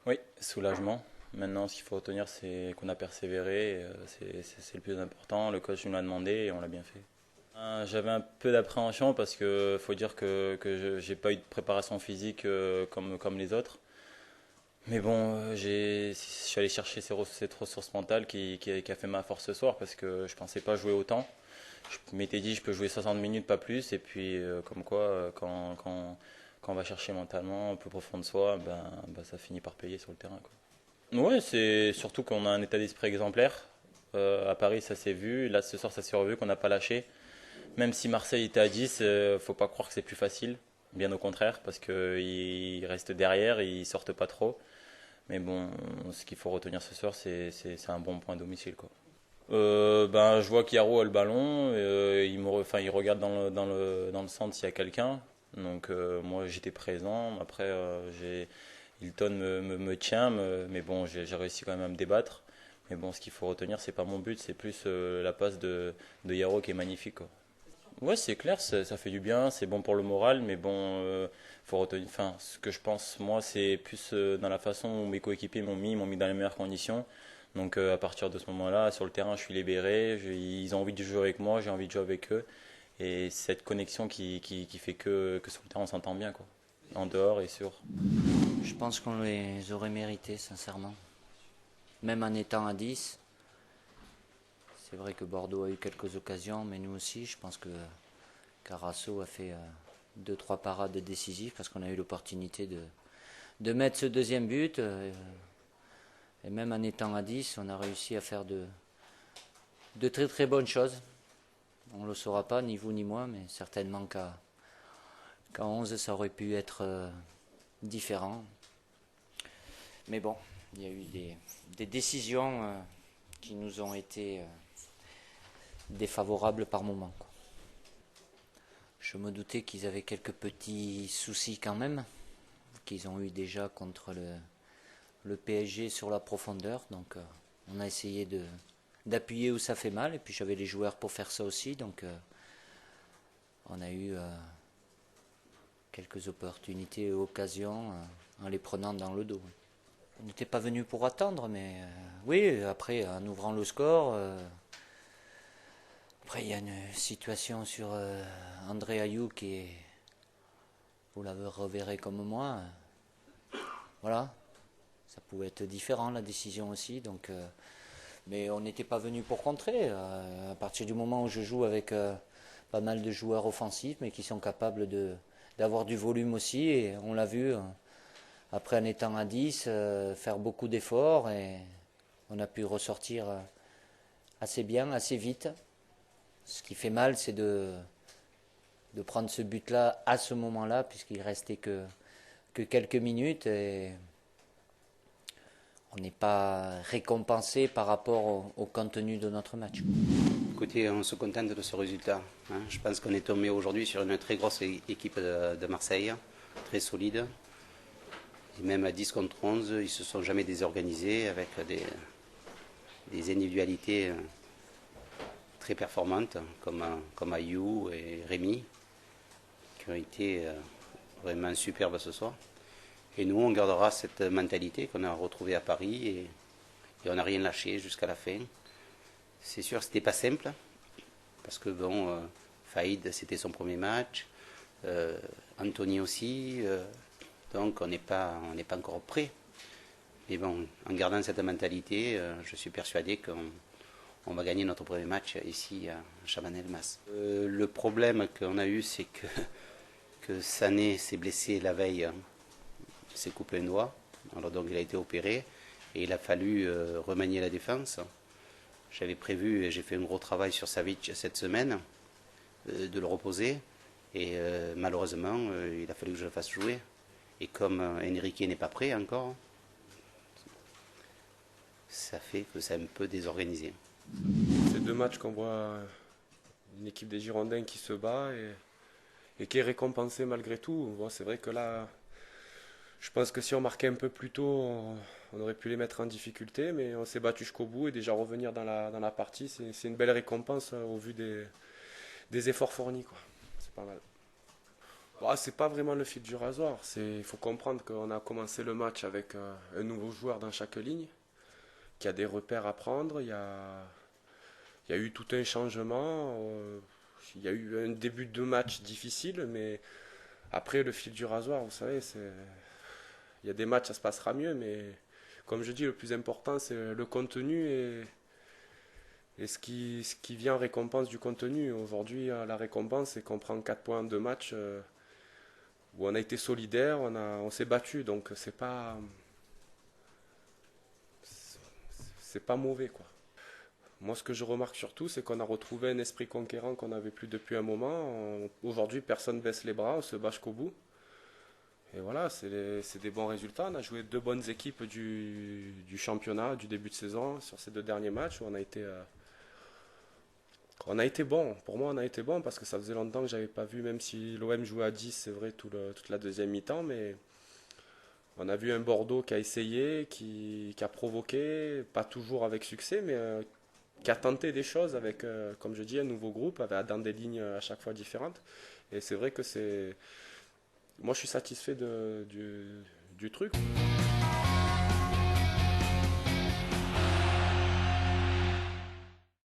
Oui, soulagement. Maintenant, ce qu'il faut retenir, c'est qu'on a persévéré. C'est le plus important. Le coach nous l'a demandé et on l'a bien fait. J'avais un peu d'appréhension parce que faut dire que je n'ai pas eu de préparation physique comme les autres. Mais bon, je suis allé chercher cette ressource mentale qui a fait ma force ce soir parce que je pensais pas jouer autant. Je m'étais dit je peux jouer 60 minutes, pas plus. Et puis comme quoi, quand on va chercher mentalement un peu profond de soi, ça finit par payer sur le terrain, quoi. Ouais, c'est surtout qu'on a un état d'esprit exemplaire. À Paris, ça s'est vu. Là, ce soir, ça s'est revu qu'on n'a pas lâché. Même si Marseille était à 10, faut pas croire que c'est plus facile. Bien au contraire, parce qu'ils restent derrière, ils sortent pas trop. Mais bon, ce qu'il faut retenir ce soir, c'est un bon point à domicile, quoi. Je vois qu'Yaro a le ballon, il regarde dans le centre s'il y a quelqu'un. Donc moi j'étais présent. Après, Hilton me tient, mais bon, j'ai réussi quand même à me débattre. Mais bon, ce qu'il faut retenir, c'est pas mon but, c'est plus la passe de Yaro qui est magnifique, quoi. Ouais, c'est clair, ça fait du bien, c'est bon pour le moral, mais bon, faut retenir. Enfin, ce que je pense, moi, c'est plus dans la façon où mes coéquipiers m'ont mis dans les meilleures conditions. Donc, à partir de ce moment-là, sur le terrain, je suis libéré, ils ont envie de jouer avec moi, j'ai envie de jouer avec eux. Et cette connexion qui fait que sur le terrain, on s'entend bien, quoi. En dehors et sur. Je pense qu'on les aurait mérités, sincèrement. Même en étant à 10, c'est vrai que Bordeaux a eu quelques occasions, mais nous aussi, je pense que Carasso a fait deux trois parades décisives parce qu'on a eu l'opportunité de mettre ce deuxième but. Et même en étant à 10, on a réussi à faire de très très bonnes choses. On ne le saura pas, ni vous ni moi, mais certainement qu'à 11, ça aurait pu être différent. Mais bon, il y a eu des décisions qui nous ont été défavorables par moment, quoi. Je me doutais qu'ils avaient quelques petits soucis quand même, qu'ils ont eu déjà contre le PSG sur la profondeur. Donc on a essayé d'appuyer où ça fait mal. Et puis j'avais les joueurs pour faire ça aussi. Donc on a eu quelques opportunités et occasions en les prenant dans le dos. On n'était pas venu pour attendre, mais oui, après, en ouvrant le score, après il y a une situation sur André Ayou qui est, vous la reverrez comme moi, voilà, ça pouvait être différent la décision aussi, donc, mais on n'était pas venu pour contrer. À partir du moment où je joue avec pas mal de joueurs offensifs, mais qui sont capables d'avoir du volume aussi, et on l'a vu, après en étant à 10, faire beaucoup d'efforts, et on a pu ressortir assez bien, assez vite. Ce qui fait mal, c'est de prendre ce but-là à ce moment-là, puisqu'il restait que quelques minutes, et on n'est pas récompensé par rapport au contenu de notre match. Écoutez, on se contente de ce résultat, hein. Je pense qu'on est tombé aujourd'hui sur une très grosse équipe de Marseille, très solide. Et même à 10 contre 11, ils ne se sont jamais désorganisés avec des individualités très performantes comme Ayou et Rémi, qui ont été vraiment superbes ce soir. Et nous, on gardera cette mentalité qu'on a retrouvée à Paris et on n'a rien lâché jusqu'à la fin. C'est sûr, c'était pas simple parce que bon, Faïd, c'était son premier match, Anthony aussi, donc on n'est pas encore prêt. Mais bon, en gardant cette mentalité, je suis persuadé qu'on va gagner notre premier match ici à Chabanel-Mas. Le problème qu'on a eu, c'est que Sané s'est blessé la veille, s'est coupé un doigt, alors donc il a été opéré et il a fallu remanier la défense. J'avais prévu, et j'ai fait un gros travail sur Savic cette semaine, de le reposer. Et malheureusement, il a fallu que je le fasse jouer. Et comme Enrique n'est pas prêt encore, ça fait que c'est un peu désorganisé. C'est deux matchs qu'on voit une équipe des Girondins qui se bat et qui est récompensée malgré tout. Bon, c'est vrai que là, je pense que si on marquait un peu plus tôt, on aurait pu les mettre en difficulté, mais on s'est battu jusqu'au bout et déjà revenir dans la partie, c'est une belle récompense au vu des efforts fournis, quoi. C'est pas mal. Bah, c'est pas vraiment le fil du rasoir. Il faut comprendre qu'on a commencé le match avec un nouveau joueur dans chaque ligne, qui a des repères à prendre. Il y a eu tout un changement. Il y a eu un début de match difficile, mais après, le fil du rasoir, vous savez, il y a des matchs, ça se passera mieux, mais comme je dis, le plus important, c'est le contenu et ce qui vient en récompense du contenu. Aujourd'hui, la récompense, c'est qu'on prend 4 points de match où on a été solidaire, on s'est battu, donc c'est pas mauvais, quoi. Moi, ce que je remarque surtout, c'est qu'on a retrouvé un esprit conquérant qu'on n'avait plus depuis un moment. Aujourd'hui, personne baisse les bras, on se bat jusqu'au bout. Et voilà, c'est des bons résultats. On a joué 2 bonnes équipes du championnat, du début de saison, sur ces 2 derniers matchs où on a été bon. Pour moi, on a été bon parce que ça faisait longtemps que j'avais pas vu, même si l'OM jouait à 10, c'est vrai, toute la deuxième mi-temps, mais on a vu un Bordeaux qui a essayé, qui a provoqué, pas toujours avec succès, mais qui a tenté des choses avec, comme je dis, un nouveau groupe, dans des lignes à chaque fois différentes. Et c'est vrai que moi, je suis satisfait du truc.